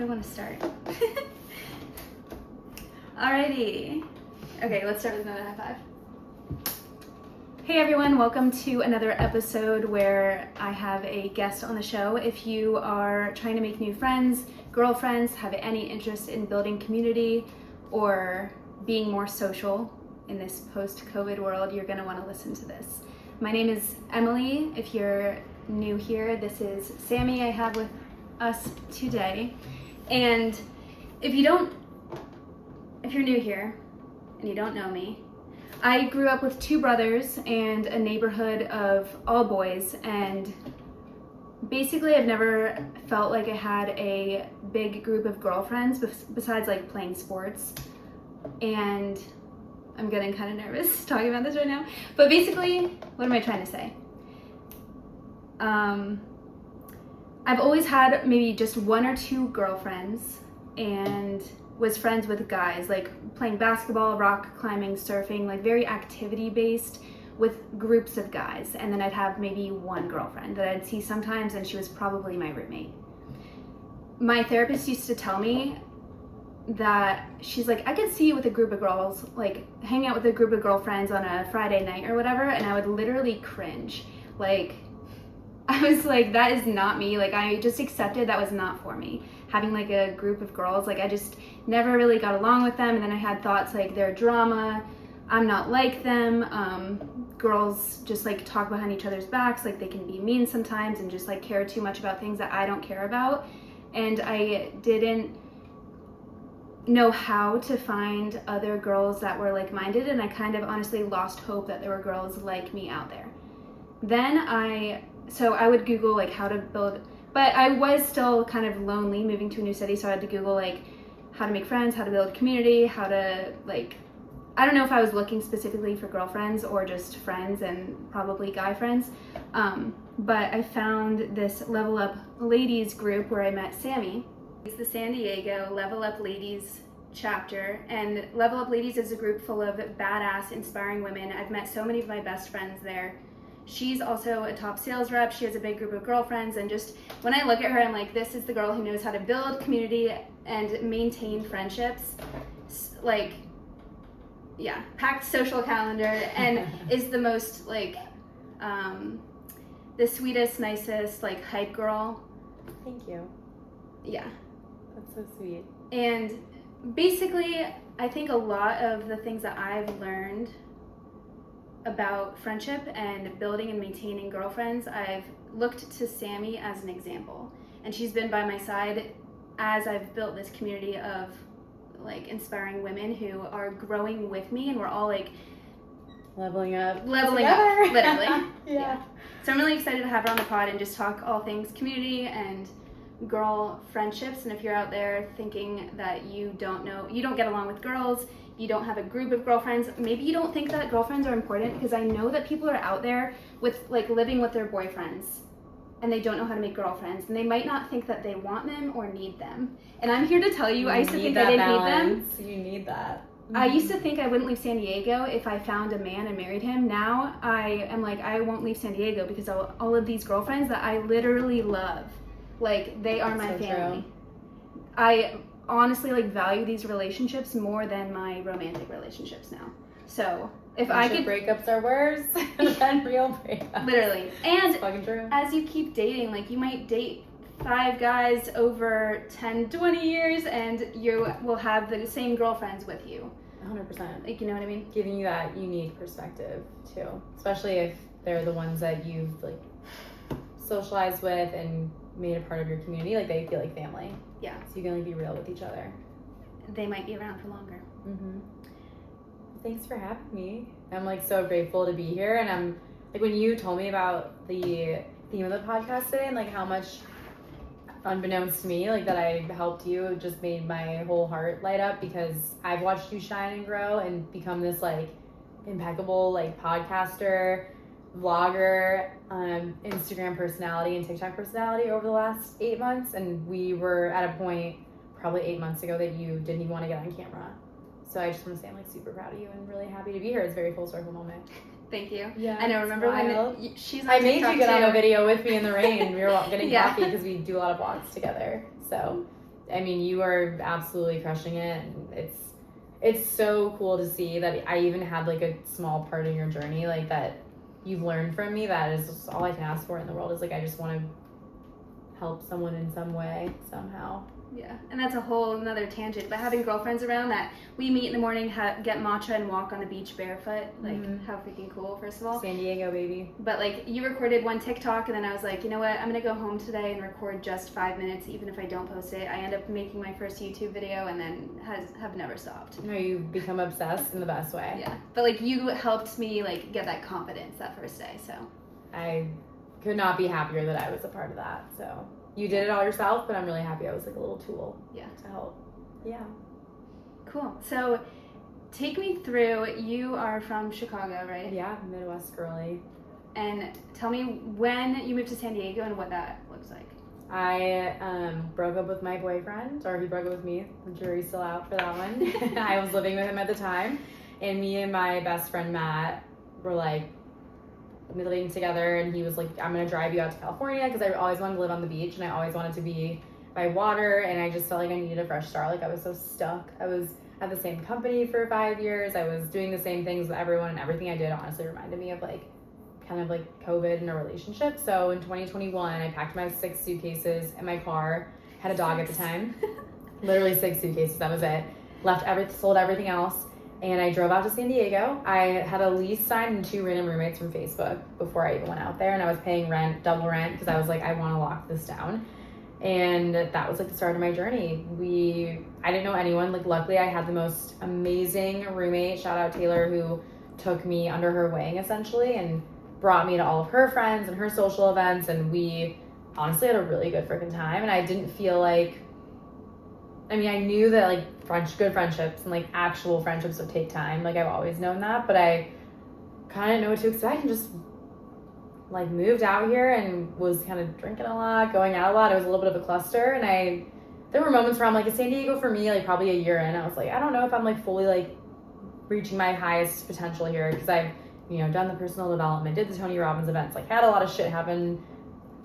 do I want to start? Alrighty. Okay, let's start with another high five. Hey everyone, welcome to another episode where I have a guest on the show. If you are trying to make new friends, girlfriends, have any interest in building community or being more social in this post-COVID world, you're going to want to listen to this. My name is Emily. If you're new here, this is Sami I have with us today. And if you're new here and you don't know me, I grew up with two brothers and a neighborhood of all boys, and basically I've never felt like I had a big group of girlfriends besides like playing sports. And I'm getting kind of nervous talking about this right now, but basically, what am I trying to say? I've always had maybe just one or two girlfriends and was friends with guys, like playing basketball, rock climbing, surfing, like very activity based with groups of guys. And then I'd have maybe one girlfriend that I'd see sometimes, and she was probably my roommate. My therapist used to tell me that she's like, I could see you with a group of girls, like hang out with a group of girlfriends on a Friday night or whatever, and I would literally cringe. Like, I was like, that is not me. Like, I just accepted that was not for me. Having like a group of girls, like I just never really got along with them. And then I had thoughts like, they're drama, I'm not like them. Girls just like talk behind each other's backs, like they can be mean sometimes and just like care too much about things that I don't care about. And I didn't know how to find other girls that were like-minded, and I kind of honestly lost hope that there were girls like me out there. Then I would Google like how to build, but I was still kind of lonely moving to a new city, so I had to Google like how to make friends, how to build community, how to like, I don't know if I was looking specifically for girlfriends or just friends, and probably guy friends, but I found this Level Up Ladies group where I met Sami. It's the San Diego Level Up Ladies chapter, and Level Up Ladies is a group full of badass, inspiring women. I've met so many of my best friends there. She's also a top sales rep. She has a big group of girlfriends, and just when I look at her, I'm like, this is the girl who knows how to build community and maintain friendships. Like, yeah, packed social calendar, and is the most like, the sweetest, nicest, like hype girl. Thank you. Yeah. That's so sweet. And basically, I think a lot of the things that I've learned about friendship and building and maintaining girlfriends, I've looked to Sami as an example. And she's been by my side as I've built this community of like inspiring women who are growing with me, and we're all like leveling up, literally. Yeah. So I'm really excited to have her on the pod and just talk all things community and girl friendships. And if you're out there thinking that you don't get along with girls, you don't have a group of girlfriends, maybe you don't think that girlfriends are important, because I know that people are out there with like living with their boyfriends and they don't know how to make girlfriends, and they might not think that they want them or need them. And I'm here to tell you, I used to think I didn't need them. You need that. I used to think I wouldn't leave San Diego if I found a man and married him. Now I am like, I won't leave San Diego because all of these girlfriends that I literally love, like they are my family. True. I honestly like value these relationships more than my romantic relationships now. So if I could, breakups are worse than real breakups. Literally. And fucking true. As you keep dating, like you might date 5 guys over 10, 20 years, and you will have the same girlfriends with you. 100%. Like, you know what I mean? Giving you that unique perspective too, especially if they're the ones that you've like socialized with and made a part of your community. Like they feel like family. Yeah. So you can like be real with each other. They might be around for longer. Mm-hmm. Thanks for having me. I'm like so grateful to be here, and I'm like, when you told me about the theme of the podcast today and like how much, unbeknownst to me, like that I helped you, it just made my whole heart light up, because I've watched you shine and grow and become this like impeccable like podcaster, vlogger, Instagram personality and TikTok personality over the last 8 months. And we were at a point probably 8 months ago that you didn't even want to get on camera. So I just want to say I'm like super proud of you and really happy to be here. It's a very full circle moment. Thank you. Yeah. And I remember when she's on I made TikTok you get too. on a video with me in the rain. We were getting Yeah. coffee because we do a lot of vlogs together. So I mean, you are absolutely crushing it. And it's so cool to see that I even had like a small part in your journey, like that you've learned from me. That is just all I can ask for in the world, is like, I just want to help someone in some way, somehow. Yeah, and that's a whole another tangent, but having girlfriends around that we meet in the morning, get matcha and walk on the beach barefoot, like how freaking cool, first of all. San Diego, baby. But like, you recorded one TikTok, and then I was like, you know what, I'm gonna go home today and record just 5 minutes, even if I don't post it. I end up making my first YouTube video and then have never stopped. No, you've become obsessed in the best way. Yeah, but like, you helped me like get that confidence that first day, so. I could not be happier that I was a part of that, so. You did it all yourself, but I'm really happy I was like a little tool to help. Yeah. Cool. So take me through, you are from Chicago, right? Yeah, Midwest girly. And tell me when you moved to San Diego and what that looks like. I broke up with my boyfriend, or he broke up with me. The jury's still out for that one. I was living with him at the time, and me and my best friend Matt were like, living together, and he was like, I'm gonna drive you out to California, because I always wanted to live on the beach and I always wanted to be by water, and I just felt like I needed a fresh start. Like, I was so stuck. I was at the same company for 5 years. I was doing the same things with everyone, and everything I did honestly reminded me of like kind of like COVID in a relationship. So in 2021, I packed my 6 suitcases in my car, had a dog at the time, literally 6 suitcases, that was it. Sold everything else, and I drove out to San Diego. I had a lease signed and 2 random roommates from Facebook before I even went out there. And I was paying double rent, because I was like, I want to lock this down. And that was like the start of my journey. I didn't know anyone. Like, luckily I had the most amazing roommate, shout out Taylor, who took me under her wing essentially and brought me to all of her friends and her social events. And we honestly had a really good freaking time. And I didn't feel like, I mean, I knew that like good friendships and like actual friendships would take time. Like, I've always known that, but I kind of didn't know what to expect, and just like moved out here and was kind of drinking a lot, going out a lot. It was a little bit of a cluster, and there were moments where I'm like, in San Diego for me, like probably a year in, I was like, I don't know if I'm like fully like reaching my highest potential here, because I've, done the personal development, did the Tony Robbins events, like had a lot of shit happen,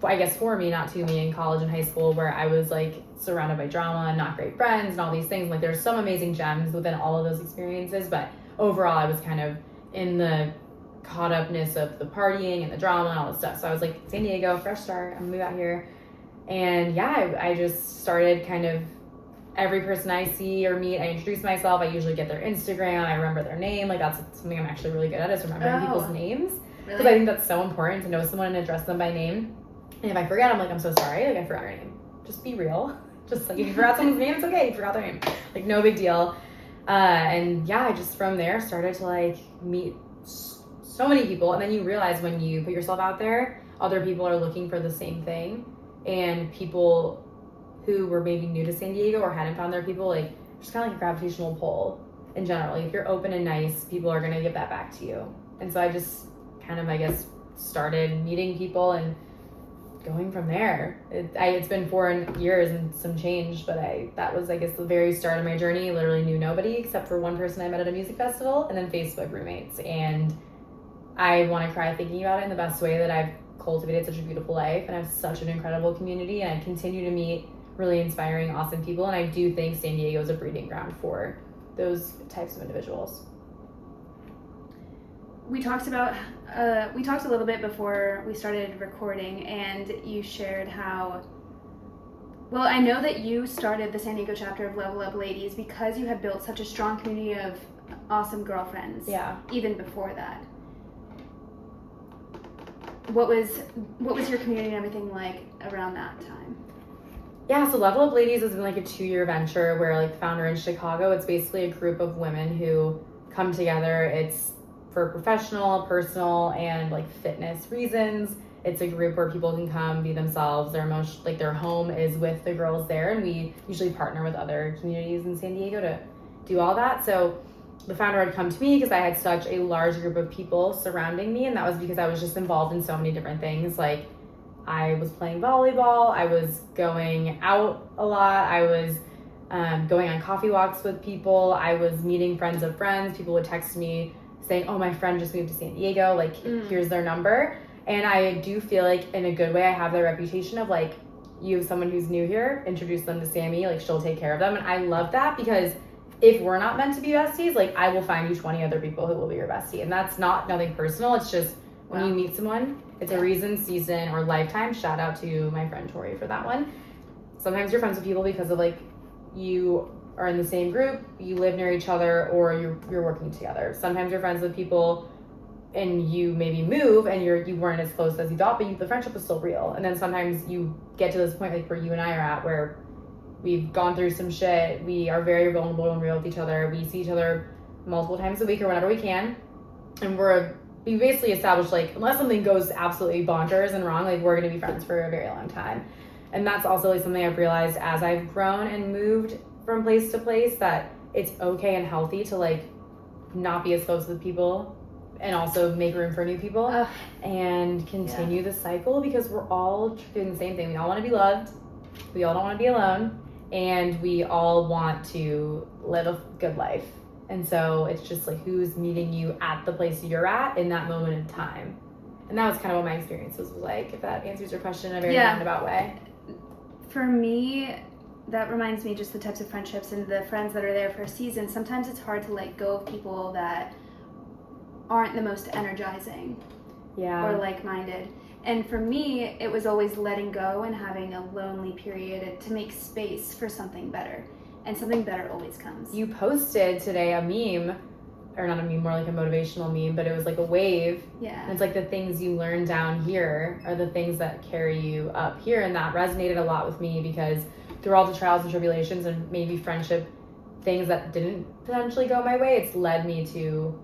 I guess for me, not to me, in college and high school, where I was like surrounded by drama and not great friends and all these things. Like, there's some amazing gems within all of those experiences, but overall I was kind of in the caught upness of the partying and the drama and all this stuff. So I was like, San Diego, fresh start, I'm gonna move out here. And yeah, I just started kind of, every person I see or meet, I introduce myself. I usually get their Instagram, I remember their name. Like, that's something I'm actually really good at, is remembering people's names, because I think that's so important to know someone and address them by name. And if I forget, I'm like, I'm so sorry, like, I forgot your name. Just be real. Just like, if you forgot someone's name, it's okay, you forgot their name. Like, no big deal. And yeah, I just from there started to like meet so many people. And then you realize when you put yourself out there, other people are looking for the same thing. And people who were maybe new to San Diego or hadn't found their people, like, just kind of like a gravitational pull in general. Like, if you're open and nice, people are going to give that back to you. And so I just kind of, I guess, started meeting people and going from there. It's been 4 years and some change, but that was, I guess, the very start of my journey. Literally knew nobody except for one person I met at a music festival, and then Facebook roommates. And I want to cry thinking about it, in the best way that I've cultivated such a beautiful life, and I have such an incredible community, and I continue to meet really inspiring, awesome people. And I do think San Diego is a breeding ground for those types of individuals. We talked a little bit before we started recording, and you shared how, well, I know that you started the San Diego chapter of Level Up Ladies because you had built such a strong community of awesome girlfriends. Yeah. Even before that. What was your community and everything like around that time? Yeah, so Level Up Ladies has been like a 2-year venture where, like, the founder in Chicago, it's basically a group of women who come together. It's for professional, personal, and like fitness reasons. It's a group where people can come, be themselves. Their home is with the girls there, and we usually partner with other communities in San Diego to do all that. So the founder had come to me because I had such a large group of people surrounding me, and that was because I was just involved in so many different things. Like, I was playing volleyball, I was going out a lot, I was going on coffee walks with people, I was meeting friends of friends. People would text me saying, oh, my friend just moved to San Diego, like, here's their number. And I do feel like, in a good way, I have the reputation of like you have someone who's new here, introduce them to Sami, like she'll take care of them. And I love that because if we're not meant to be besties, like I will find you 20 other people who will be your bestie. And that's nothing personal. It's just when you meet someone, it's a reason, season, or lifetime. Shout out to my friend Tori for that one. Sometimes you're friends with people because of like you are in the same group, you live near each other, or you're working together. Sometimes you're friends with people and you maybe move and you weren't as close as you thought, but the friendship was still real. And then sometimes you get to this point like where you and I are at, where we've gone through some shit. We are very vulnerable and real with each other. We see each other multiple times a week or whenever we can. And we basically established like, unless something goes absolutely bonkers and wrong, like we're going to be friends for a very long time. And that's also like something I've realized as I've grown and moved from place to place, that it's okay and healthy to like not be as close with people and also make room for new people and continue the cycle, because we're all doing the same thing. We all want to be loved. We all don't want to be alone. And we all want to live a good life. And so it's just like who's meeting you at the place you're at in that moment in time. And that was kind of what my experience was like, if that answers your question in a very roundabout way. For me, that reminds me just the types of friendships and the friends that are there for a season. Sometimes it's hard to let go of people that aren't the most energizing or like-minded. And for me, it was always letting go and having a lonely period to make space for something better. And something better always comes. You posted today a meme, or not a meme, more like a motivational meme, but it was like a wave. Yeah. And it's like the things you learn down here are the things that carry you up here. And that resonated a lot with me because through all the trials and tribulations and maybe friendship things that didn't potentially go my way, it's led me to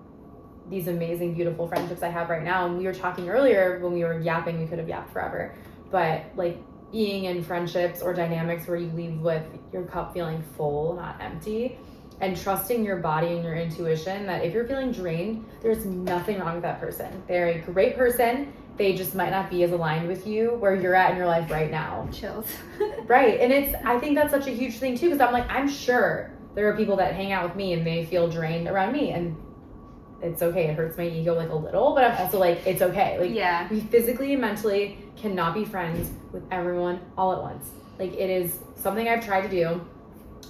these amazing, beautiful friendships I have right now. And we were talking earlier when we were yapping, we could have yapped forever, but like being in friendships or dynamics where you leave with your cup feeling full, not empty, and trusting your body and your intuition that if you're feeling drained, there's nothing wrong with that person. They're a great person. They just might not be as aligned with you where you're at in your life right now. Chills. Right. And I think that's such a huge thing too, because I'm like, I'm sure there are people that hang out with me and they feel drained around me, and it's okay. It hurts my ego like a little, but I'm also like, it's okay. Like we physically and mentally cannot be friends with everyone all at once. Like it is something I've tried to do.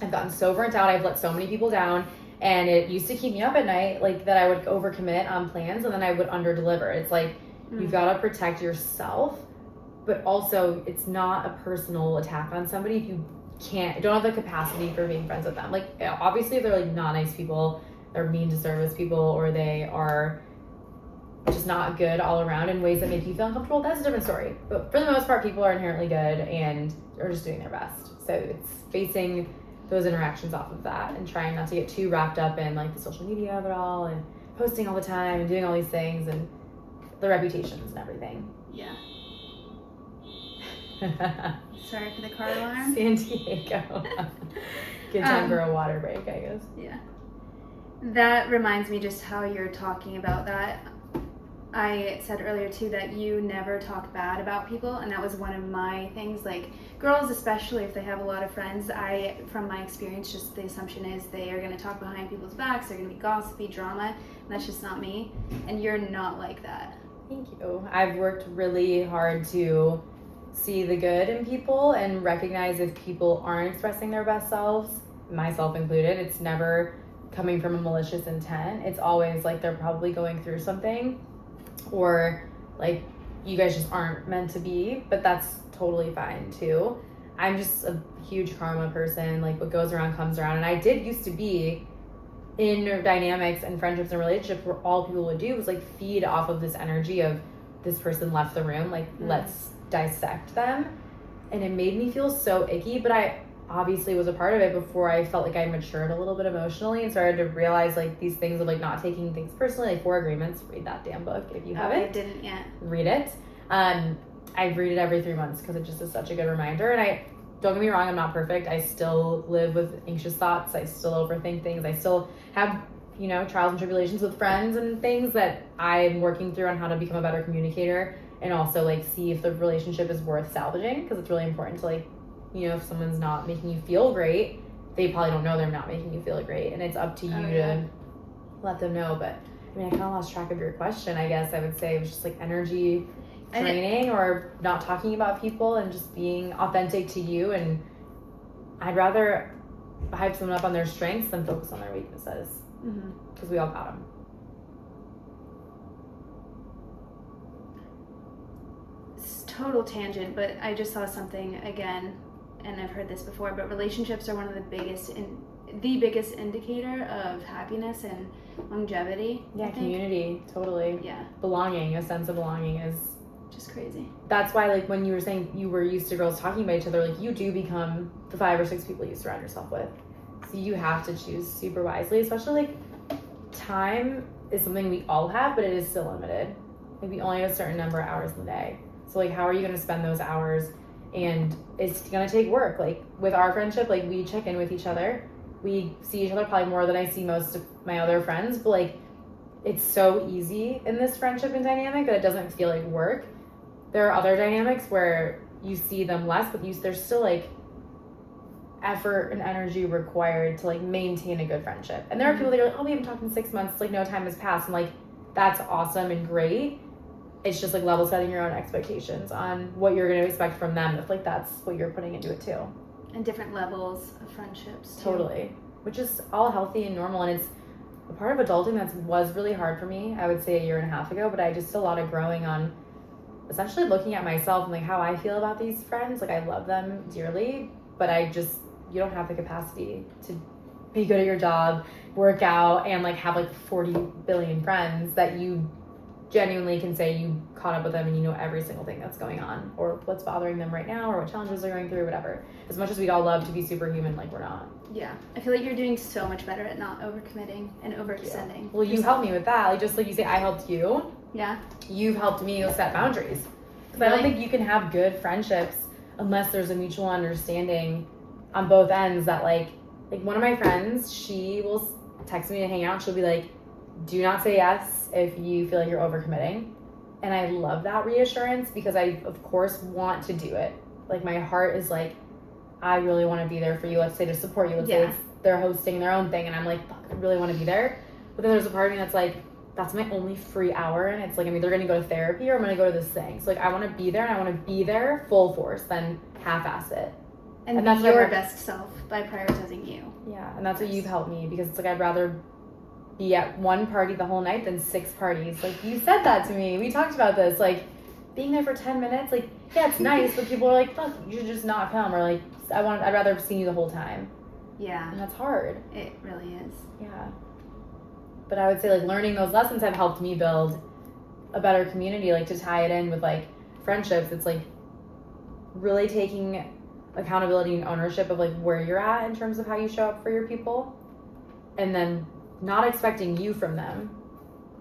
I've gotten so burnt out. I've let so many people down, and it used to keep me up at night, like that I would overcommit on plans and then I would underdeliver. It's like, you've got to protect yourself, but also it's not a personal attack on somebody if you don't have the capacity for being friends with them. Like obviously if they're like not nice people, they're mean to service people, or they are just not good all around in ways that make you feel uncomfortable, that's a different story. But for the most part, people are inherently good and are just doing their best. So it's basing those interactions off of that and trying not to get too wrapped up in like the social media of it all and posting all the time and doing all these things and the reputations and everything. Yeah. Sorry for the car alarm. San Diego. Good time for a water break, I guess. Yeah. That reminds me just how you're talking about that. I said earlier too that you never talk bad about people, and that was one of my things. Like girls, especially if they have a lot of friends, from my experience, just the assumption is they are going to talk behind people's backs. They're going to be gossipy, drama, and that's just not me. And you're not like that. Thank you. I've worked really hard to see the good in people and recognize if people aren't expressing their best selves, myself included. It's never coming from a malicious intent. It's always like they're probably going through something, or like you guys just aren't meant to be, but that's totally fine too. I'm just a huge karma person. Like what goes around comes around. And I did used to be in dynamics and friendships and relationships where all people would do was like feed off of this energy of this person left the room, like let's dissect them. And it made me feel so icky, but I obviously was a part of it before I felt like I matured a little bit emotionally and started to realize like these things of like not taking things personally, like 4 Agreements. Read that damn book if you haven't. I didn't yet. Read it. I read it every 3 months because it just is such a good reminder. And don't get me wrong, I'm not perfect. I still live with anxious thoughts. I still overthink things. I still have, trials and tribulations with friends and things that I'm working through on how to become a better communicator and also like see if the relationship is worth salvaging, because it's really important to like, if someone's not making you feel great, they probably don't know they're not making you feel great, and it's up to you to let them know. But I kind of lost track of your question. I guess I would say it was just like energy draining or not talking about people and just being authentic to you. And I'd rather hype someone up on their strengths than focus on their weaknesses, because we all got them. It's total tangent, but I just saw something again, and I've heard this before, but relationships are one of the biggest indicator of happiness and longevity. Yeah, community, totally. Yeah. Belonging, a sense of belonging is just crazy. That's why, like, when you were saying you were used to girls talking about each other, like, you do become the 5 or 6 people you surround yourself with. So you have to choose super wisely, especially, like, time is something we all have, but it is still limited. Like, we only have a certain number of hours in the day. So, like, how are you going to spend those hours? And it's going to take work. Like, with our friendship, like, we check in with each other. We see each other probably more than I see most of my other friends, but, like, it's so easy in this friendship and dynamic that it doesn't feel like work. There are other dynamics where you see them less, but there's still, like, effort and energy required to, like, maintain a good friendship. And there are people that are like, oh, we haven't talked in 6 months. It's like, no time has passed. And, like, that's awesome and great. It's just, like, level setting your own expectations on what you're going to expect from them if, like, that's what you're putting into it, too. And different levels of friendships, too. Totally. Which is all healthy and normal. And it's a part of adulting that was really hard for me, I would say 1.5 years ago. But I just did a lot of growing on essentially looking at myself and, like, how I feel about these friends. Like, I love them dearly, but you don't have the capacity to be good at your job, work out, and, like, have, like, 40 billion friends that you genuinely can say you caught up with them and you know every single thing that's going on or what's bothering them right now or what challenges they're going through, whatever. As much as we'd all love to be superhuman, like, we're not. Yeah. I feel like you're doing so much better at not overcommitting and overextending. Yeah. Well, you helped me with that. Like, just like you say, I helped you. Yeah. You've helped me set boundaries. Because I don't think you can have good friendships unless there's a mutual understanding on both ends that, like one of my friends, she will text me to hang out. She'll be like, do not say yes if you feel like you're overcommitting. And I love that reassurance because I, of course, want to do it. Like, my heart is like, I really want to be there for you. Let's say to support you. Let's say they're hosting their own thing. And I'm like, fuck, I really want to be there. But then there's a part of me that's like, that's my only free hour. And it's like, I'm either going to go to therapy or I'm going to go to this thing. So, like, I want to be there and I want to be there full force, then half-ass it. And be that's your best self by prioritizing you. Yeah, and that's what you've helped me because it's like I'd rather be at one party the whole night than 6 parties. Like, you said that to me. We talked about this. Like, being there for 10 minutes, like, yeah, it's nice, but people are like, fuck, you should just not come. Or, like, I'd rather have seen you the whole time. Yeah. And that's hard. It really is. Yeah. But I would say, like, learning those lessons have helped me build a better community. Like, to tie it in with, like, friendships, it's, like, really taking accountability and ownership of, like, where you're at in terms of how you show up for your people. And then not expecting you from them,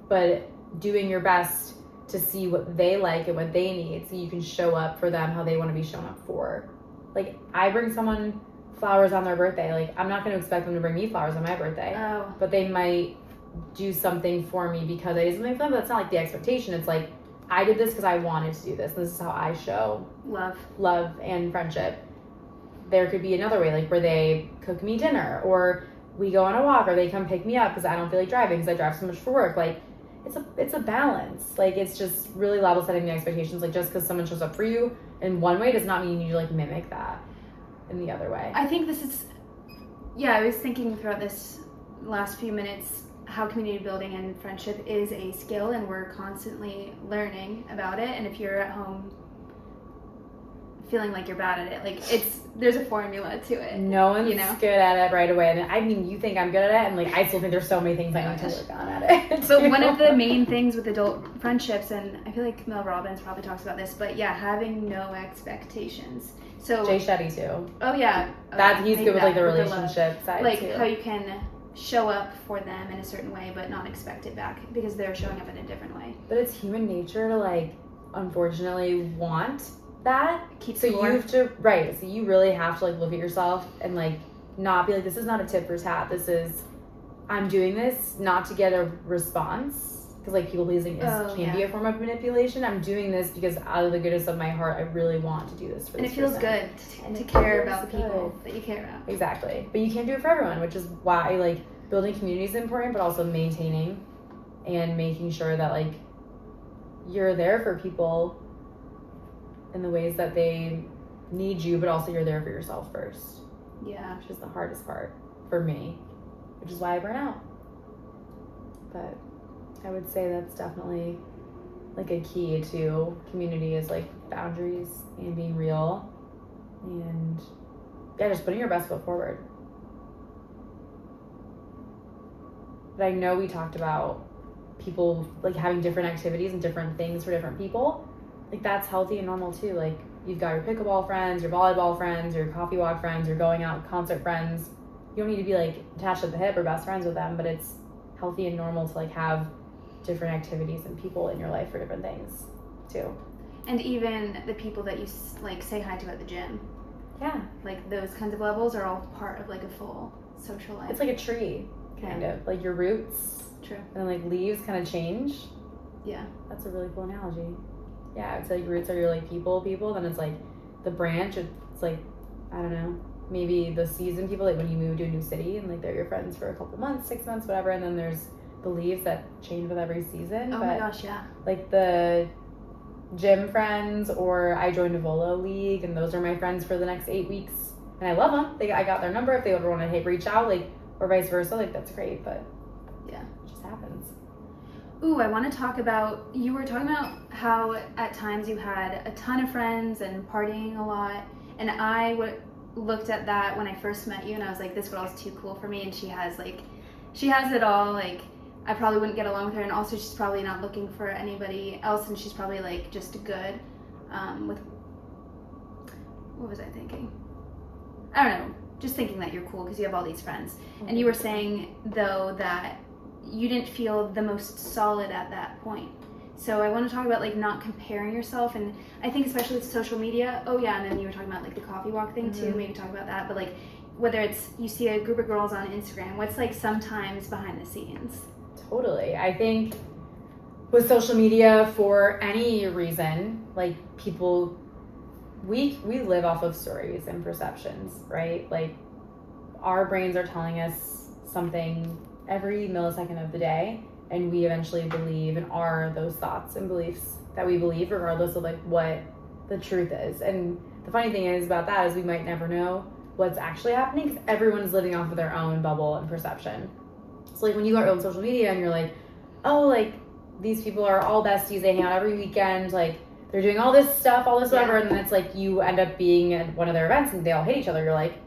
but doing your best to see what they like and what they need so you can show up for them how they want to be shown up for. Like, I bring someone flowers on their birthday. Like, I'm not going to expect them to bring me flowers on my birthday. Oh. But they might do something for me because I did something for them. But that's not, like, the expectation. It's like, I did this because I wanted to do this. This is how I show love and friendship. There could be another way, like, where they cook me dinner or we go on a walk or they come pick me up because I don't feel like driving because I drive so much for work. Like, it's a balance. Like, it's just really level setting the expectations. Like, just because someone shows up for you in one way does not mean you need to, like, mimic that in the other way. I think this is, I was thinking throughout this last few minutes how community building and friendship is a skill and we're constantly learning about it. And if you're at home feeling like you're bad at it, like, there's a formula to it. No one's good at it right away. And I mean, you think I'm good at it, and, like, I still think there's so many things I need to work on at it. So one of the main things with adult friendships, and I feel like Mel Robbins probably talks about this, but yeah, having no expectations. So Jay Shetty too. Oh yeah, he's good with, like, the relationship side, like too. How you can show up for them in a certain way, but not expect it back because they're showing up in a different way. But it's human nature to, like, unfortunately want that. So you really have to, like, look at yourself and, like, not be like, this is not a tit for tat. This is, I'm doing this not to get a response because, like, people pleasing can be a form of manipulation. I'm doing this because out of the goodness of my heart, I really want to do this for this person. And it feels good to care about the people that you care about. Exactly. But you can't do it for everyone, which is why, like, building community is important, but also maintaining and making sure that, like, you're there for people in the ways that they need you, but also you're there for yourself first. Yeah. Which is the hardest part for me, which is why I burn out. But I would say that's definitely like a key to community is like boundaries and being real and yeah, just putting your best foot forward. But I know we talked about people like having different activities and different things for different people. Like that's healthy and normal too. Like you've got your pickleball friends, your volleyball friends, your coffee walk friends, your going out concert friends. You don't need to be like attached at the hip or best friends with them, but it's healthy and normal to like have different activities and people in your life for different things too. And even the people that you like say hi to at the gym. Yeah. Like those kinds of levels are all part of like a full social life. It's like a tree, kind of. Like your roots. True. And then like leaves kind of change. Yeah. That's a really cool analogy. Yeah, it's like roots are your like people, then it's like the branch, it's like, I don't know, maybe the season people, like when you move to a new city and like they're your friends for a couple months, 6 months, whatever, and then there's the leaves that change with every season. Oh my gosh, yeah. Like the gym friends, or I joined a Volo league and those are my friends for the next 8 weeks. And I love them. I got their number if they ever want to reach out, like, or vice versa, like that's great, but yeah, it just happens. Ooh, I want to talk about, you were talking about how at times you had a ton of friends and partying a lot. And I looked at that when I first met you and I was like, this girl's too cool for me. And she has it all. Like, I probably wouldn't get along with her. And also she's probably not looking for anybody else. And she's probably like just good with, what was I thinking? I don't know. Just thinking that you're cool because you have all these friends. Mm-hmm. And you were saying though that you didn't feel the most solid at that point. So I want to talk about like not comparing yourself, and I think especially with social media. Oh yeah, and then you were talking about like the coffee walk thing too. Maybe talk about that. But like whether it's you see a group of girls on Instagram, what's like sometimes behind the scenes? Totally. I think with social media for any reason, like people, we live off of stories and perceptions, right? Like our brains are telling us something every millisecond of the day, and we eventually believe and are those thoughts and beliefs that we believe regardless of like what the truth is. And the funny thing is about that is we might never know what's actually happening because everyone's living off of their own bubble and perception. So like when you are on social media and you're like, oh, like these people are all besties, they hang out every weekend, like they're doing all this stuff, all this whatever, and then it's like you end up being at one of their events and they all hate each other. You're like,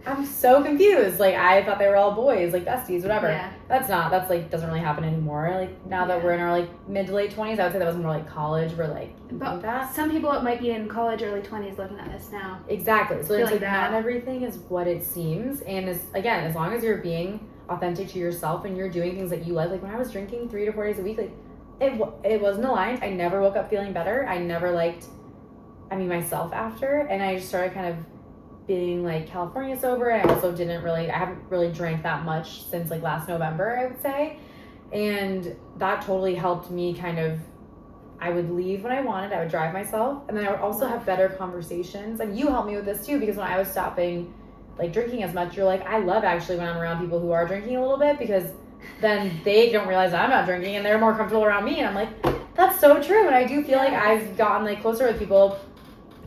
I'm so confused. Like, I thought they were all boys, like besties, whatever. Yeah. That's like, doesn't really happen anymore. Like, now that we're in our, like, mid to late 20s, I would say that was more like college. We're like, but that. Some people might be in college, early 20s looking at this now. Exactly. So it's like that. Not everything is what it seems. And as long as you're being authentic to yourself and you're doing things that you like when I was drinking 3 to 4 days a week, like, it wasn't aligned. I never woke up feeling better. I never liked, myself after. And I just started kind of being like California sober, and I also I haven't really drank that much since like last November, I would say. And that totally helped me I would leave when I wanted, I would drive myself, and then I would also have better conversations. And you helped me with this too, because when I was stopping like drinking as much, you're like, I love actually when I'm around people who are drinking a little bit, because then they don't realize that I'm not drinking and they're more comfortable around me. And I'm like, that's so true. And I do feel like I've gotten like closer with people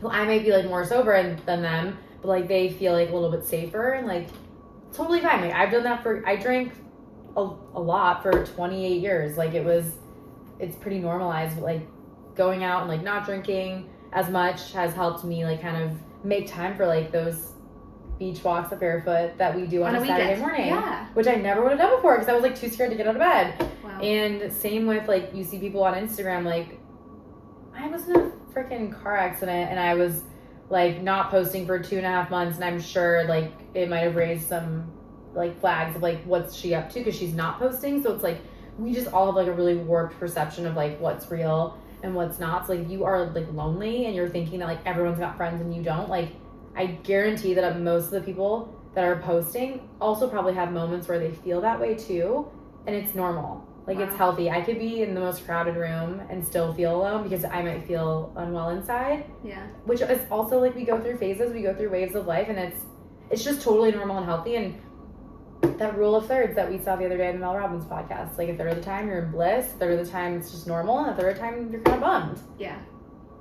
who I might be like more sober than them, but like they feel like a little bit safer, and like totally fine. Like I've done that I drank a lot for 28 years. Like it's pretty normalized, but like going out and like not drinking as much has helped me like kind of make time for like those beach walks at barefoot that we do on a Saturday morning, which I never would have done before because I was like too scared to get out of bed. Wow. And same with like you see people on Instagram, like I was in a freaking car accident and I was like not posting for 2.5 months, and I'm sure like it might have raised some like flags of like what's she up to because she's not posting. So it's like we just all have like a really warped perception of like what's real and what's not. So like you are like lonely and you're thinking that like everyone's got friends and you don't. Like I guarantee that most of the people that are posting also probably have moments where they feel that way too, and it's normal. Like It's healthy. I could be in the most crowded room and still feel alone because I might feel unwell inside. Yeah. Which is also like we go through phases, we go through waves of life, and it's just totally normal and healthy. And that rule of thirds that we saw the other day in the Mel Robbins podcast, like a third of the time you're in bliss, a third of the time it's just normal, and a third of the time you're kind of bummed. Yeah.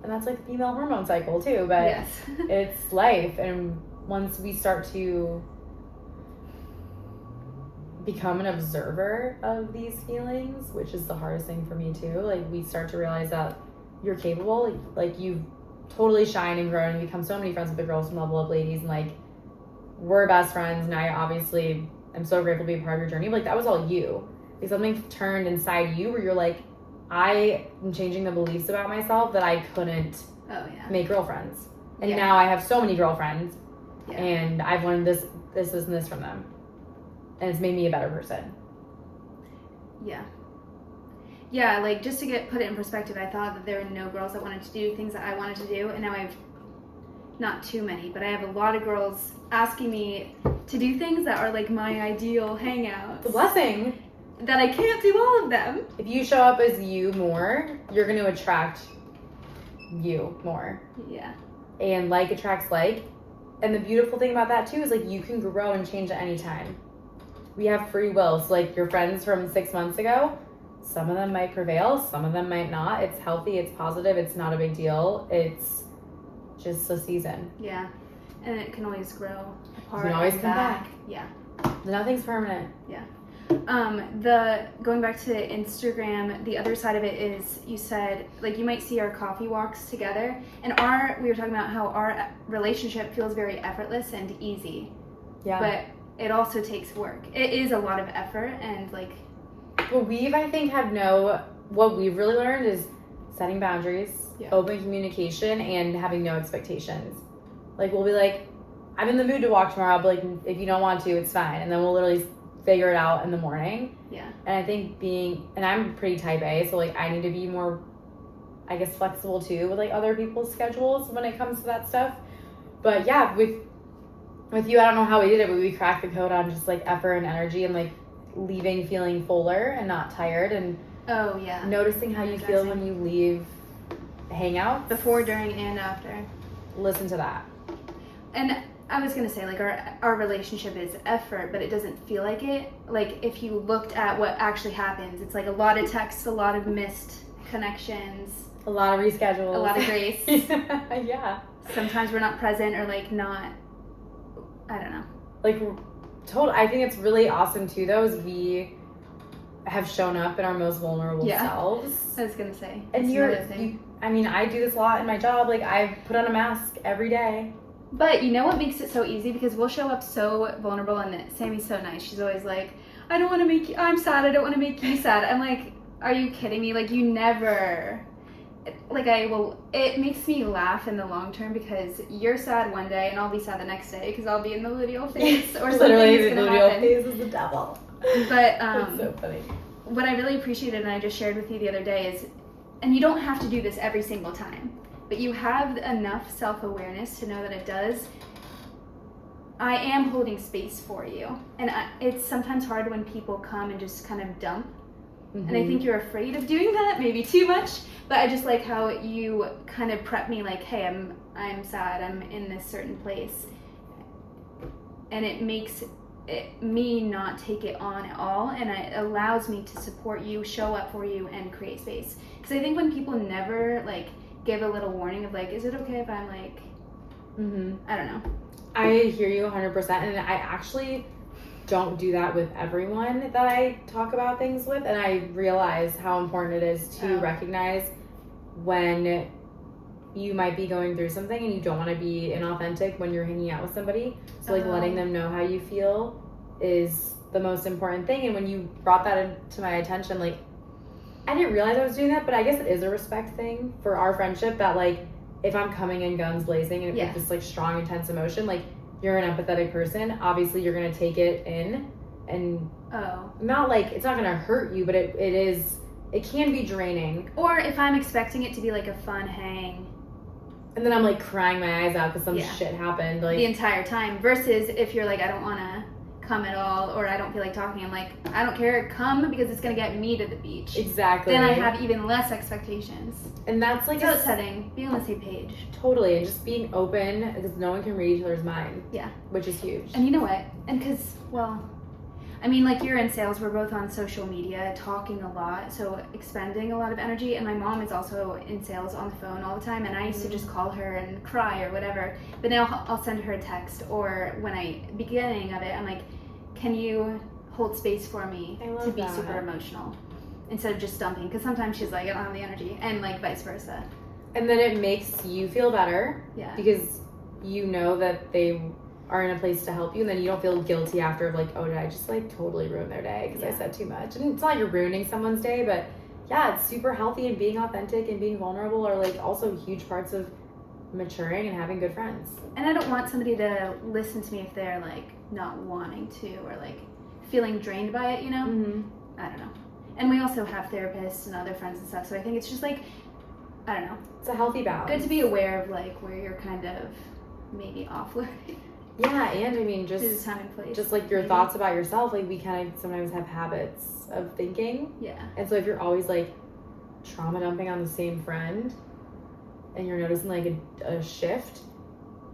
And that's like the female hormone cycle too, but Yes. it's life. And once we start to become an observer of these feelings, which is the hardest thing for me too, like we start to realize that you're capable, like you've totally shined and grown and become so many friends with the girls from Level Up Ladies, and like we're best friends, and I obviously am so grateful to be a part of your journey, but like that was all you. Like something turned inside you where you're like, I am changing the beliefs about myself that I couldn't make girlfriends. And now I have so many girlfriends, and I've learned this, and this from them. And it's made me a better person. Yeah, like just to put it in perspective, I thought that there were no girls that wanted to do things that I wanted to do, and now I have not too many, but I have a lot of girls asking me to do things that are like my ideal hangouts. It's a blessing. That I can't do all of them. If you show up as you more, you're going to attract you more. Yeah. And like attracts like. And the beautiful thing about that too is like you can grow and change at any time. We have free will. So like your friends from 6 months ago, some of them might prevail, some of them might not. It's healthy, it's positive, it's not a big deal. It's just a season. Yeah. And it can always grow apart. You can always come back. Yeah. Nothing's permanent. Yeah. Going back to Instagram, the other side of it is you said like you might see our coffee walks together, and we were talking about how our relationship feels very effortless and easy. Yeah. But it also takes work. It is a lot of effort, and like. What we've really learned is setting boundaries, open communication, and having no expectations. Like we'll be like, I'm in the mood to walk tomorrow, but like if you don't want to, it's fine, and then we'll literally figure it out in the morning. Yeah. And I think and I'm pretty type A, so like I need to be more, I guess, flexible too with like other people's schedules when it comes to that stuff. But yeah, with you, I don't know how we did it, but we cracked the code on just like effort and energy and like leaving feeling fuller and not tired, and noticing how you feel when you leave hangouts. Before, during, and after. Listen to that. And I was gonna say, like, our relationship is effort, but it doesn't feel like it. Like, if you looked at what actually happens, it's like a lot of texts, a lot of missed connections, a lot of reschedules, a lot of grace. Yeah. Sometimes we're not present or like not. I don't know. Like, I think it's really awesome too, though, is we have shown up in our most vulnerable selves. I was gonna say. And I do this a lot in my job. Like, I put on a mask every day. But you know what makes it so easy? Because we'll show up so vulnerable, and Sammy's so nice. She's always like, I'm sad, I don't want to make you sad. I'm like, are you kidding me? Like, you never, like, it makes me laugh in the long term because you're sad one day and I'll be sad the next day because I'll be in the luteal phase or Literally, something's the gonna luteal happen. phase is the devil. But, That's so funny. What I really appreciated and I just shared with you the other day is, and you don't have to do this every single time, but you have enough self-awareness to know that it does. I am holding space for you. And it's sometimes hard when people come and just kind of dump. Mm-hmm. And I think you're afraid of doing that, maybe too much. But I just like how you kind of prep me like, hey, I'm sad, I'm in this certain place. And it makes me not take it on at all. And it allows me to support you, show up for you, and create space. Because I think when people never like give a little warning of like, is it okay if I'm like, I don't know. I hear you 100%, and I actually don't do that with everyone that I talk about things with, and I realize how important it is to recognize when you might be going through something and you don't want to be inauthentic when you're hanging out with somebody. So like letting them know how you feel is the most important thing. And when you brought that to my attention, like I didn't realize I was doing that, but I guess it is a respect thing for our friendship that like if I'm coming in guns blazing and with this like strong intense emotion, like you're an empathetic person, obviously you're gonna take it in and not like it's not gonna hurt you, but it can be draining. Or if I'm expecting it to be like a fun hang and then I'm like crying my eyes out because some shit happened like the entire time, versus if you're like, I don't want to come at all, or I don't feel like talking, I'm like, I don't care, come, because it's gonna get me to the beach. Exactly. Then I have even less expectations. And that's like a setting, being on the same page. Totally, and just being open because no one can read each other's mind. Yeah. Which is huge. And you know what? And because, well, I mean, like, you're in sales, we're both on social media, talking a lot, so expending a lot of energy. And my mom is also in sales on the phone all the time, and I used to just call her and cry or whatever. But now I'll send her a text, or beginning of it, I'm like, can you hold space for me to be super emotional instead of just dumping? Because sometimes she's like, I don't have the energy, and like vice versa. And then it makes you feel better. Yeah. Because you know that they are in a place to help you, and then you don't feel guilty after of like, oh, did I just like totally ruin their day because I said too much? And it's not like you're ruining someone's day, but yeah, it's super healthy, and being authentic and being vulnerable are like also huge parts of maturing and having good friends. And I don't want somebody to listen to me if they're like not wanting to, or like feeling drained by it, you know? I don't know. And we also have therapists and other friends and stuff, so I think it's just like, I don't know. It's a healthy balance. Good to be aware of like where you're kind of maybe offloading. Yeah, and I mean, just time and place. Just like your thoughts about yourself, like we kind of sometimes have habits of thinking. Yeah. And so if you're always like trauma dumping on the same friend, and you're noticing like a shift,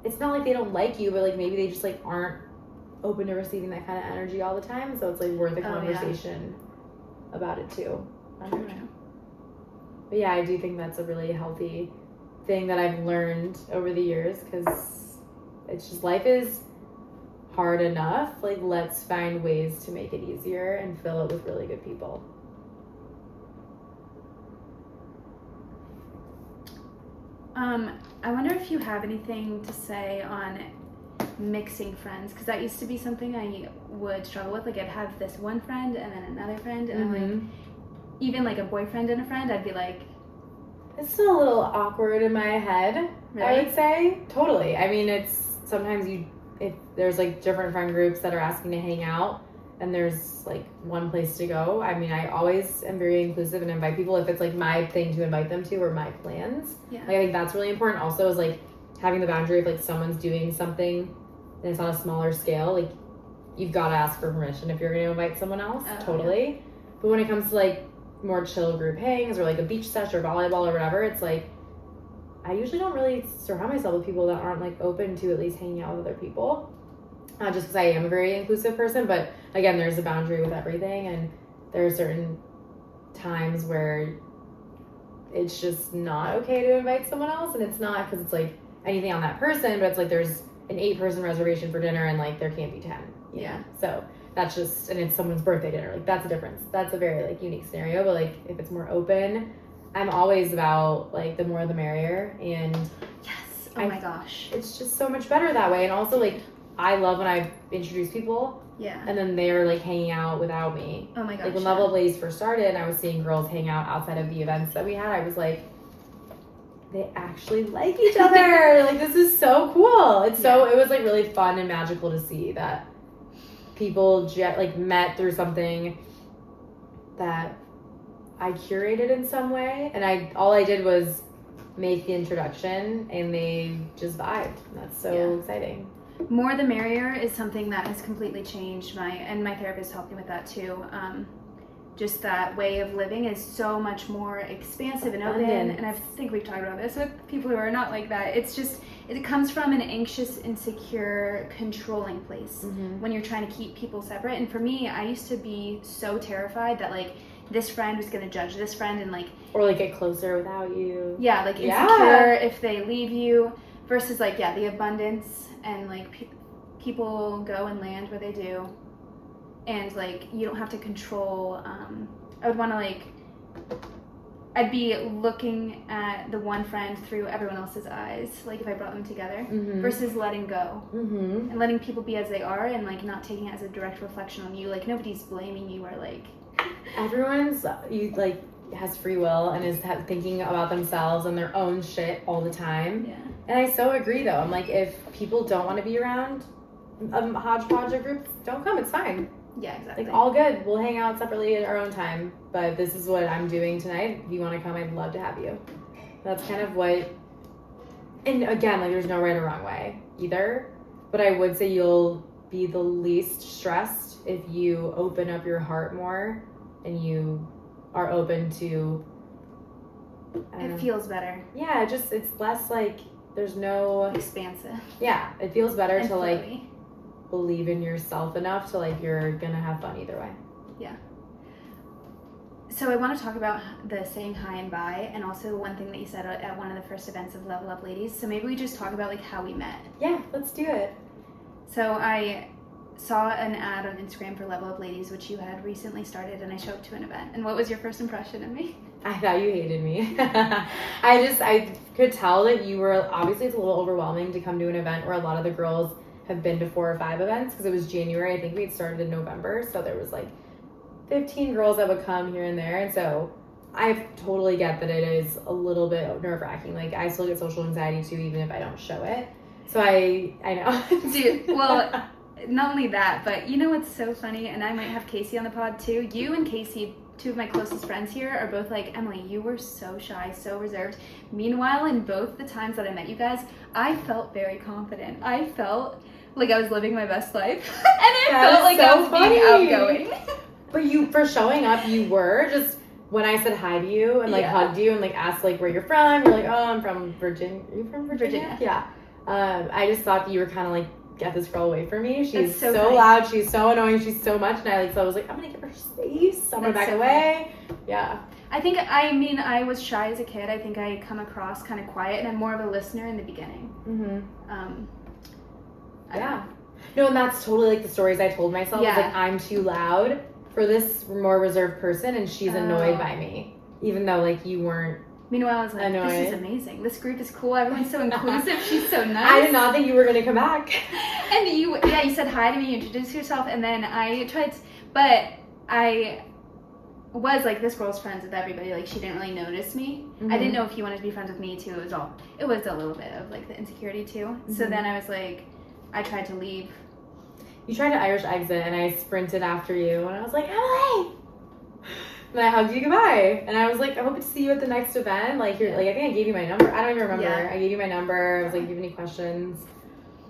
it's not like they don't like you, but like maybe they just like aren't open to receiving that kind of energy all the time. So it's like worth a conversation about it too. True. But yeah, I do think that's a really healthy thing that I've learned over the years, because it's just, life is hard enough. Like, let's find ways to make it easier and fill it with really good people. I wonder if you have anything to say on mixing friends, because that used to be something I would struggle with. Like, I'd have this one friend and then another friend, and I'm like, even like a boyfriend and a friend, I'd be like, it's still a little awkward in my head. Really? I would say totally. I mean, it's sometimes if there's like different friend groups that are asking to hang out and there's like one place to go, I mean, I always am very inclusive and invite people if it's like my thing to invite them to, or my plans. Yeah. Like, I think that's really important also, is like having the boundary if like someone's doing something and it's on a smaller scale, like you've got to ask for permission if you're going to invite someone else. Totally. Yeah. But when it comes to like more chill group hangs or like a beach sesh or volleyball or whatever, it's like I usually don't really surround myself with people that aren't like open to at least hanging out with other people. Not just because I am a very inclusive person, but again, there's a boundary with everything, and there are certain times where it's just not okay to invite someone else, and it's not because it's like anything on that person, but it's like there's an 8-person reservation for dinner and like there can't be 10. Yeah. So that's just, and it's someone's birthday dinner, like that's a difference. That's a very like unique scenario, but like if it's more open, I'm always about like the more the merrier, and yes, oh my gosh, it's just so much better that way. And also like I love when I introduce people, and then they're like hanging out without me. Oh my gosh, like when Level Up Ladies first started and I was seeing girls hang out outside of the events that we had, I was like, they actually like each other. Like, this is so cool. It's so, it was like really fun and magical to see that people like met through something that I curated in some way, and all I did was make the introduction and they just vibed. That's so exciting. More the merrier is something that has completely changed my therapist helped me with that too. Just that way of living is so much more expansive and open, and I think we've talked about this with people who are not like that. It's just, it comes from an anxious, insecure, controlling place when you're trying to keep people separate. And for me, I used to be so terrified that like this friend was going to judge this friend and like, or like get closer without you. Yeah, like insecure if they leave you, versus like the abundance and like people go and land where they do, and like you don't have to control. I would want to like, I'd be looking at the one friend through everyone else's eyes, like if I brought them together, versus letting go and letting people be as they are, and like not taking it as a direct reflection on you. Like nobody's blaming you, or like everyone's like has free will and is thinking about themselves and their own shit all the time. Yeah. And I so agree though. I'm like, if people don't want to be around a hodgepodge of groups, don't come. It's fine. Yeah, exactly. Like, all good. We'll hang out separately at our own time. But this is what I'm doing tonight. If you want to come, I'd love to have you. That's kind of what... And again, like, there's no right or wrong way either. But I would say you'll be the least stressed if you open up your heart more and you are open to... It feels better. Yeah, it's less like... There's no... Expansive. Yeah, it feels better and to, like... believe in yourself enough to like you're gonna have fun either way. Yeah. So I want to talk about the saying hi and bye, and also one thing that you said at one of the first events of Level Up Ladies. So maybe we just talk about like how we met. Yeah, let's do it. So I saw an ad on Instagram for Level Up Ladies, which you had recently started, and I showed up to an event. And what was your first impression of me? I thought you hated me. I could tell that you were, obviously it's a little overwhelming to come to an event where a lot of the girls have been to 4 or 5 events, because it was January. I think we had started in November, so there was like 15 girls that would come here and there. And so I totally get that it is a little bit nerve-wracking. Like I still get social anxiety too, even if I don't show it. So I know. Dude, well, not only that, but you know what's so funny, and I might have Casey on the pod too. You and Casey, 2 of my closest friends here, are both like, Emily, you were so shy, so reserved. Meanwhile, in both the times that I met you guys, I felt very confident. I felt like I was living my best life. And I felt like I was being outgoing. But you, for showing up, you were just, when I said hi to you and like hugged you and like asked like where you're from, you're like, oh, I'm from Virginia. Are you from Virginia? Yeah. I just thought that you were kind of like, get this girl away from me. She's so loud. She's so annoying. She's so much. And I was like, I'm going to give her space. I'm going to back away. Yeah. I was shy as a kid. I think I come across kind of quiet, and I'm more of a listener in the beginning. Mm-hmm. Yeah. No, and that's totally like the stories I told myself. Yeah. Like, I'm too loud for this more reserved person, and she's annoyed by me. Even though, like, you weren't. Meanwhile, I was like, annoyed. This is amazing. This group is cool. Everyone's so inclusive. She's so nice. I did not think you were going to come back. And you said hi to me, you introduced yourself, and then I tried to, but I was like, this girl's friends with everybody. Like, she didn't really notice me. Mm-hmm. I didn't know if you wanted to be friends with me, too. It was a little bit of, like, the insecurity, too. Mm-hmm. So then I was like, I tried to leave. You tried to Irish exit, and I sprinted after you, and I was like, Emily! And I hugged you goodbye. And I was like, I hope to see you at the next event. Like, I think I gave you my number. I don't even remember. Yeah. I gave you my number. I was like, do you have any questions?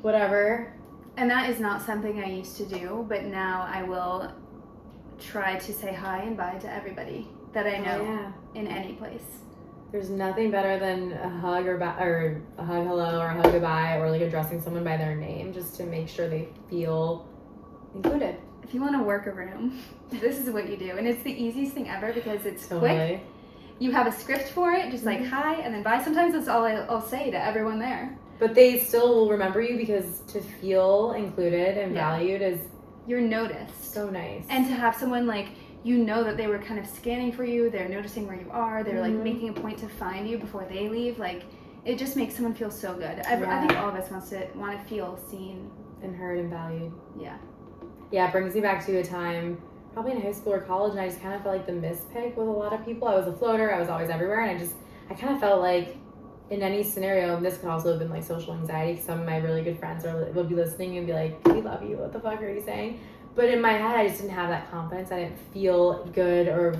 Whatever. And that is not something I used to do, but now I will try to say hi and bye to everybody that I know in any place. There's nothing better than a hug or a hug hello or a hug goodbye, or like addressing someone by their name, just to make sure they feel included. If you want to work a room, this is what you do. And it's the easiest thing ever because it's quick. You have a script for it, just like hi and then bye. Sometimes that's all I'll say to everyone there. But they still will remember you, because to feel included and valued is... You're noticed. So nice. And to have someone like, you know that they were kind of scanning for you, they're noticing where you are, they're like making a point to find you before they leave. Like, it just makes someone feel so good. I think all of us want to feel seen. And heard and valued. Yeah. Yeah, it brings me back to a time, probably in high school or college, and I just kind of felt like the mispick with a lot of people. I was a floater, I was always everywhere, and I kind of felt like in any scenario, and this could also have been like social anxiety, because some of my really good friends will be listening and be like, we love you, what the fuck are you saying? But in my head, I just didn't have that confidence. I didn't feel good or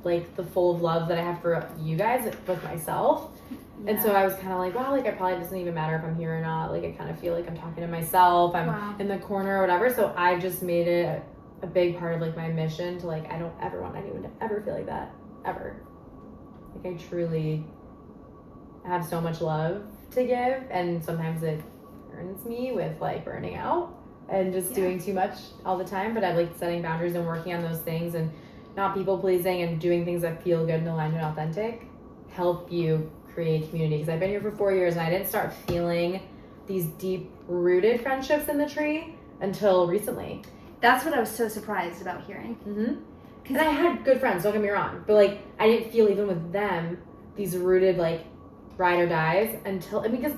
like the full of love that I have for you guys with myself. Yeah. And so I was kind of like, wow, like it probably doesn't even matter if I'm here or not. Like I kind of feel like I'm talking to myself. I'm in the corner or whatever. So I've just made it a big part of like my mission to like, I don't ever want anyone to ever feel like that, ever. Like I truly have so much love to give, and sometimes it burns me with like burning out and just doing too much all the time. But I like setting boundaries and working on those things, and not people pleasing, and doing things that feel good and aligned and authentic help you create community. Because I've been here for 4 years, and I didn't start feeling these deep rooted friendships in the tree until recently. That's what I was so surprised about hearing. And I had good friends, don't get me wrong, but like I didn't feel even with them these rooted like ride or dies because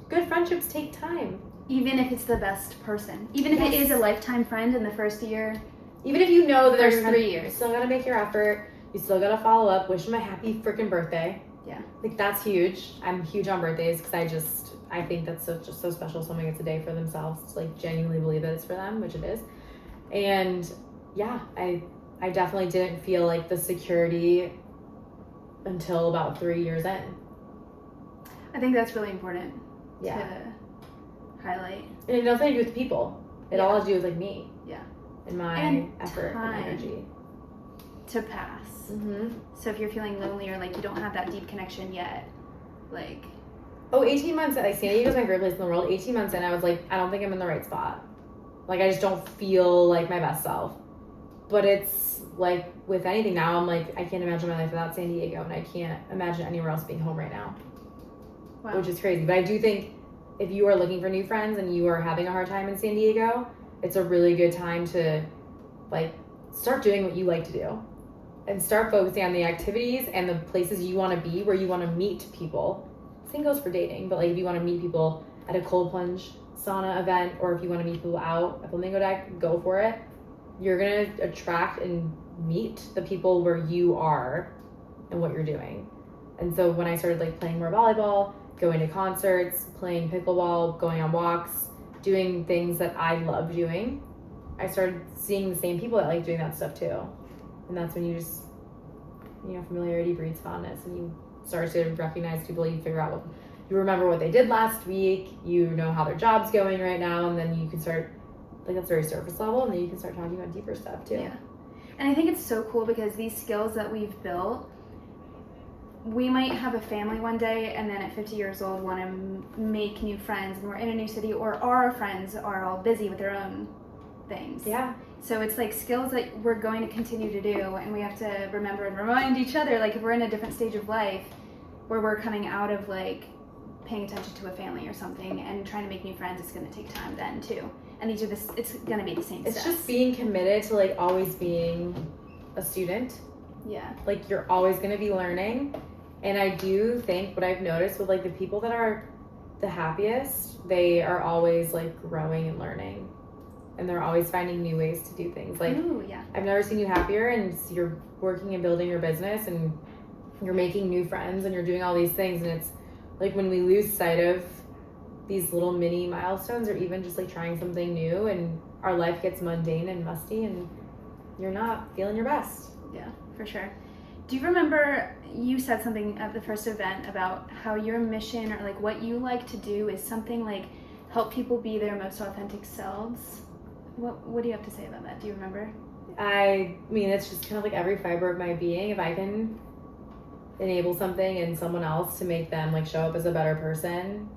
good friendships take time. Even if it's the best person. Even if it is a lifetime friend in the first year. Even if you know that there's 3 years. You still gotta make your effort. You still gotta follow up. Wish them a happy freaking birthday. Yeah. Like that's huge. I'm huge on birthdays because I think that's just so special. Someone gets a day for themselves to like genuinely believe that it's for them, which it is. And yeah, I definitely didn't feel like the security until about 3 years in. I think that's really important to highlight. And it had nothing to do with people. It all had to do with like me. Yeah. And my effort and energy. To pass. So if you're feeling lonely or like you don't have that deep connection yet, like... 18 months, like San Diego's my favorite place in the world. 18 months in, I was like, I don't think I'm in the right spot. Like, I just don't feel like my best self. But it's like with anything now, I'm like, I can't imagine my life without San Diego, and I can't imagine anywhere else being home right now. Wow. Which is crazy. But I do think if you are looking for new friends and you are having a hard time in San Diego, it's a really good time to like start doing what you like to do and start focusing on the activities and the places you want to be, where you want to meet people. Same goes for dating, but like if you want to meet people at a cold plunge sauna event, or if you want to meet people out at Flamingo Deck, go for it. You're going to attract and meet the people where you are and what you're doing. And so when I started like playing more volleyball, going to concerts, playing pickleball, going on walks, doing things that I love doing, I started seeing the same people that like doing that stuff too. And that's when you just, familiarity breeds fondness, and you start to recognize people. You figure out you remember what they did last week, you know how their job's going right now, and then you can start, like, that's very surface level, and then you can start talking about deeper stuff too. Yeah. And I think it's so cool because these skills that we've built, we might have a family one day and then at 50 years old want to make new friends, and we're in a new city, or our friends are all busy with their own things. Yeah. So it's like skills that we're going to continue to do, and we have to remember and remind each other, like if we're in a different stage of life where we're coming out of like paying attention to a family or something and trying to make new friends, it's going to take time then too. And it's going to be the same It's steps. just being committed to like always being a student. Yeah. Like you're always going to be learning. And I do think what I've noticed with like the people that are the happiest, they are always like growing and learning. And they're always finding new ways to do things. Like, ooh, yeah. I've never seen you happier, and you're working and building your business, and you're making new friends, and you're doing all these things. And it's like when we lose sight of these little mini milestones, or even just like trying something new, and our life gets mundane and musty, and you're not feeling your best. Yeah, for sure. Do you remember you said something at the first event about how your mission, or like what you like to do, is something like help people be their most authentic selves? What do you have to say about that? Do you remember? I mean, it's just kind of like every fiber of my being. If I can enable something in someone else to make them like show up as a better person,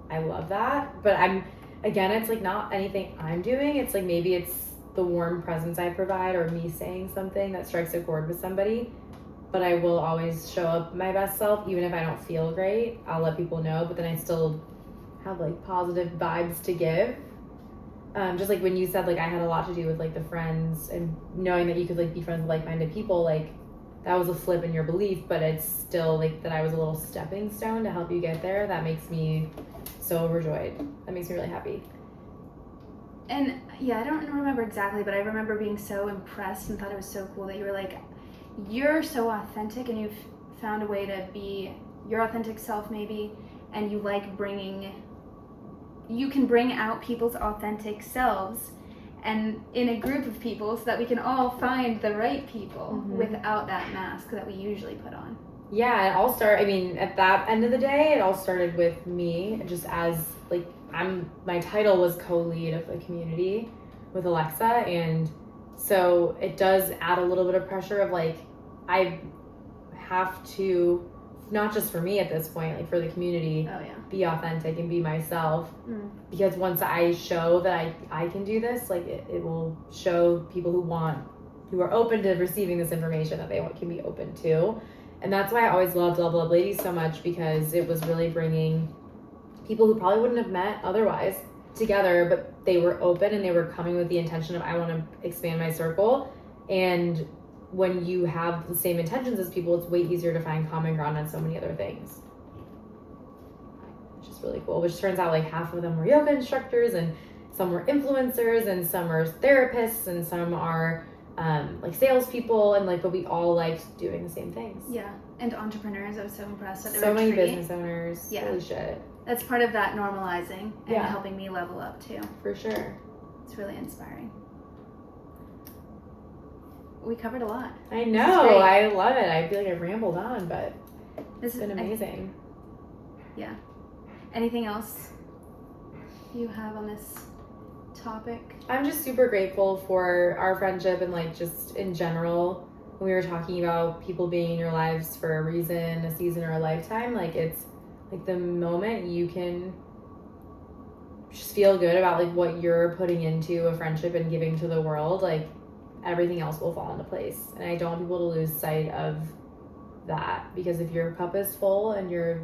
I love that. But it's like not anything I'm doing. It's like maybe it's the warm presence I provide, or me saying something that strikes a chord with somebody. But I will always show up my best self, even if I don't feel great. I'll let people know, but then I still have like positive vibes to give. Just like when you said like I had a lot to do with like the friends, and knowing that you could like be friends with like-minded people, like that was a flip in your belief, but it's still like that I was a little stepping stone to help you get there. That makes me so overjoyed. That makes me really happy. And yeah, I don't remember exactly, but I remember being so impressed and thought it was so cool that you were like, you're so authentic, and you've found a way to be your authentic self maybe, and you like you can bring out people's authentic selves and in a group of people, so that we can all find the right people without that mask that we usually put on. Yeah, at that end of the day, it all started with me, just as like my title was co-lead of the community with Alexa, and so it does add a little bit of pressure of like I have to, not just for me at this point, like for the community, be authentic and be myself. Because once I show that I can do this, like it will show people who are open to receiving this information that they can be open to. And that's why I always loved Level Up Ladies so much, because it was really bringing people who probably wouldn't have met otherwise together, but they were open and they were coming with the intention of, I want to expand my circle. And when you have the same intentions as people, it's way easier to find common ground on so many other things, which is really cool. Which turns out like half of them were yoga instructors, and some were influencers, and some are therapists, and some are like salespeople, and like, but we all liked doing the same things. Yeah, and entrepreneurs. I was so impressed at the so retreat. many business owners. Yeah. Holy shit. That's part of that normalizing and helping me level up too. For sure. It's really inspiring. We covered a lot. I know. I love it. I feel like I rambled on, but it's been amazing. Yeah. Anything else you have on this topic? I'm just super grateful for our friendship, and like just in general, when we were talking about people being in your lives for a reason, a season, or a lifetime, like it's like the moment you can just feel good about like what you're putting into a friendship and giving to the world, like everything else will fall into place. And I don't want people to lose sight of that, because if your cup is full and you're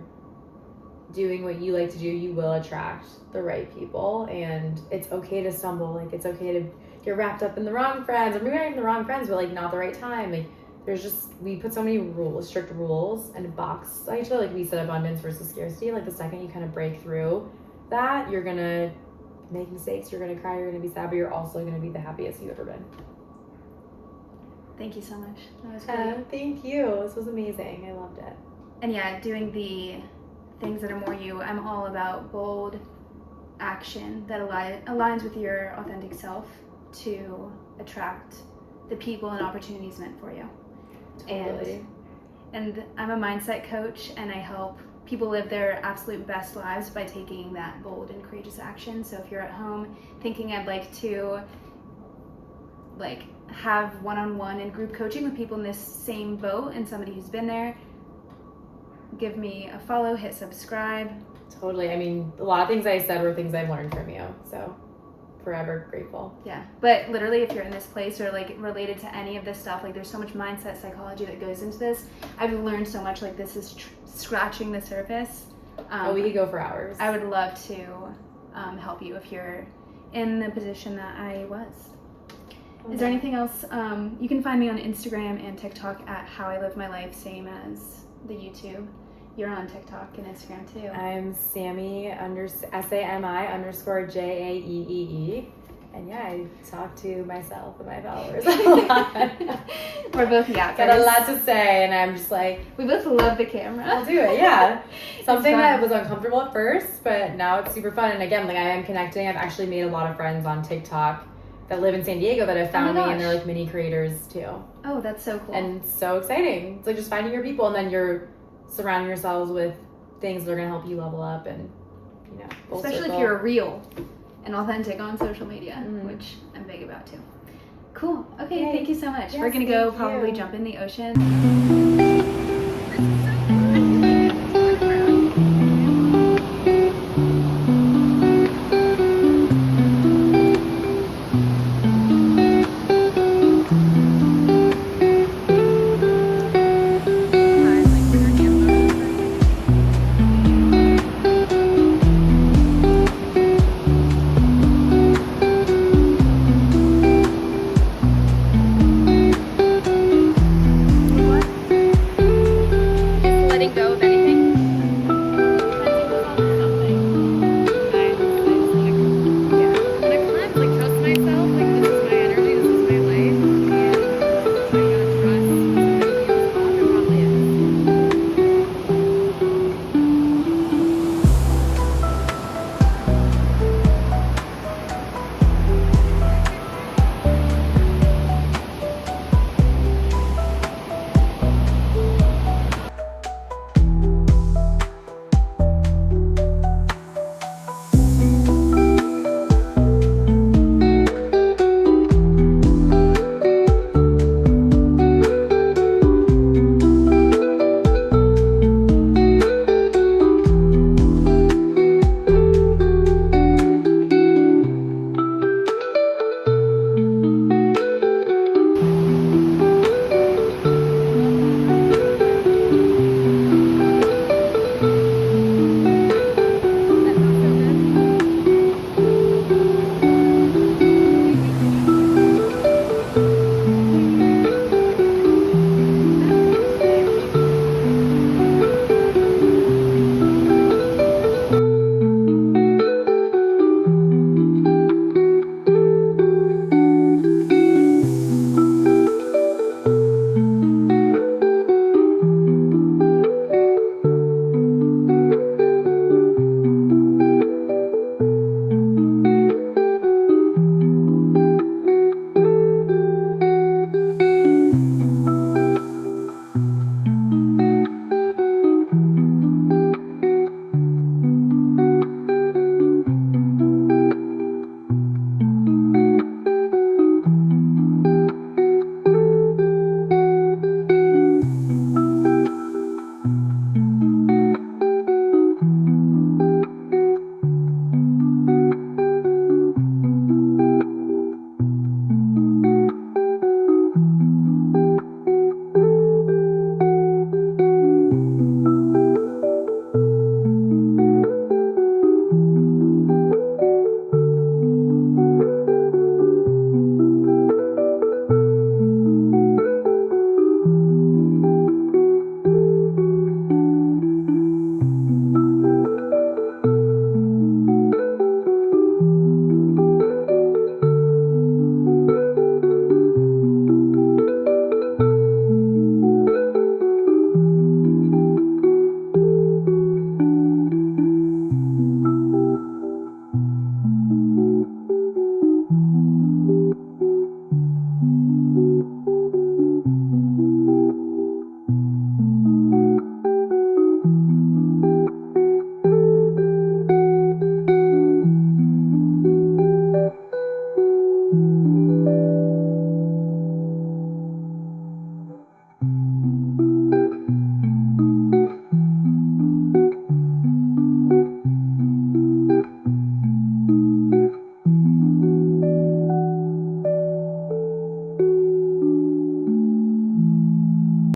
doing what you like to do, you will attract the right people. And it's okay to stumble, like it's okay to get wrapped up in the wrong friends, or maybe not even the wrong friends, but like not the right time. Like there's just, we put so many rules, strict rules, and box each other. Like we said, abundance versus scarcity. Like the second you kind of break through that, you're gonna make mistakes, you're gonna cry, you're gonna be sad, but you're also gonna be the happiest you've ever been. Thank you so much. That was great. Thank you. This was amazing. I loved it. And yeah, doing the things that are more you. I'm all about bold action that aligns with your authentic self to attract the people and opportunities meant for you. Totally. And I'm a mindset coach, and I help people live their absolute best lives by taking that bold and courageous action. So if you're at home thinking I'd like to have one-on-one and group coaching with people in this same boat and somebody who's been there, give me a follow, hit subscribe. Totally. I mean, a lot of things I said were things I've learned from you. So forever grateful. Yeah. But literally, if you're in this place or like related to any of this stuff, like there's so much mindset psychology that goes into this. I've learned so much. Like this is scratching the surface. We could go for hours. I would love to help you if you're in the position that I was. Okay. Is there anything else? You can find me on Instagram and TikTok at How I Live My Life, same as the YouTube. You're on TikTok and Instagram too. I'm Sami _Jaeee. And yeah, I talk to myself and my followers a lot. We're both yappers. Got a lot to say, and I'm just like, we both love the camera. I'll do it, yeah. Something that was uncomfortable at first, but now it's super fun. And again, like I am connecting. I've actually made a lot of friends on TikTok that live in San Diego that have found me, and they're like mini creators too. Oh, that's so cool. And so exciting. It's like just finding your people, and then you're surrounding yourselves with things that are going to help you level up, and you know, especially if you're real and authentic on social media, which I'm big about too. Cool. Okay, thank you so much. Yes, we're gonna go probably jump in the ocean.